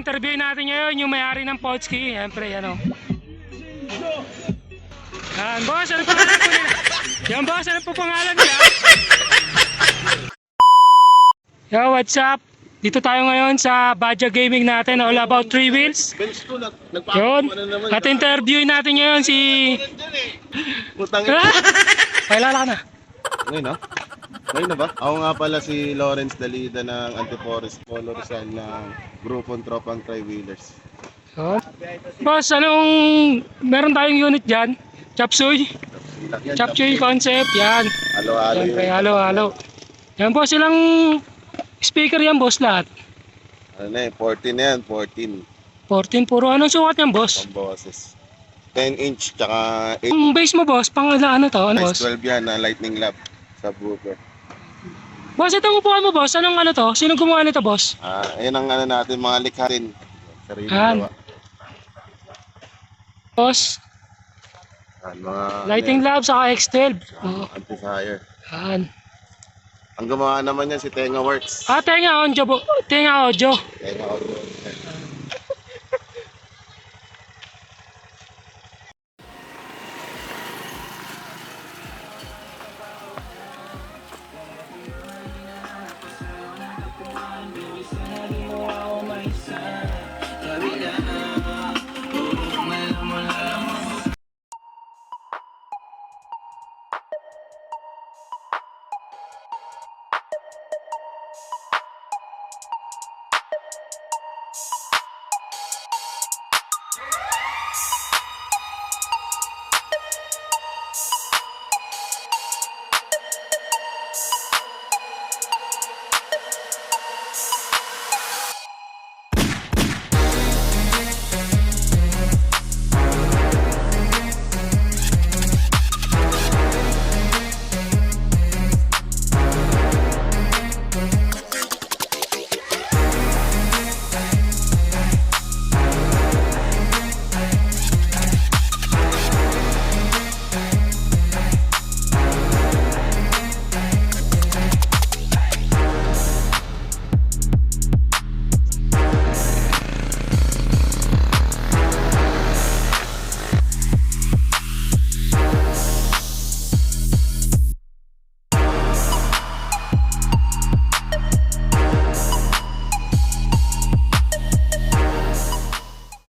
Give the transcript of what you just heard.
interview natin ngayon yung may-ari ng Potski. Siyempre, yan o. Yan, boss, ano pangalan po nila? Yan, boss, ano po pangalan nila? Yo, what's up? Dito tayo ngayon sa Badja Gaming natin, all about 3 wheels. Yun, at interview natin ngayon si... Pailala ka na. Ngayon na? Ngayon na ba? Ako nga pala si Lawrence Dalida ng Antiforest Polo Rizal ng Grupong Tropang Tri-Wheelers. Yun. Boss, anong... Meron tayong unit dyan? Chapsuy? Chapsuy concept, yan. Halo-halo yun. Siyempre, halo-halo. Yan boss, ilang speaker yan boss lahat? Ano na eh, 14 na yan, 14. 14, puro anong sukat yan boss? Pang boses. 10 inch, tsaka 8 Yung base mo boss, pang ano to? Ano boss? 12 yan na Lightning Lab sa Booker. Boss, itong upuan mo boss, anong ano to? Sino gumawa nito boss? Ayan ang ano natin, mga likha rin. Sarili Yan. gawa. Boss, Mga Lighting Lab saka X12. Oh, anti-fire. yan. Ang gumawa naman yan si Tenga Works. Tenga audio. Tenga Audio.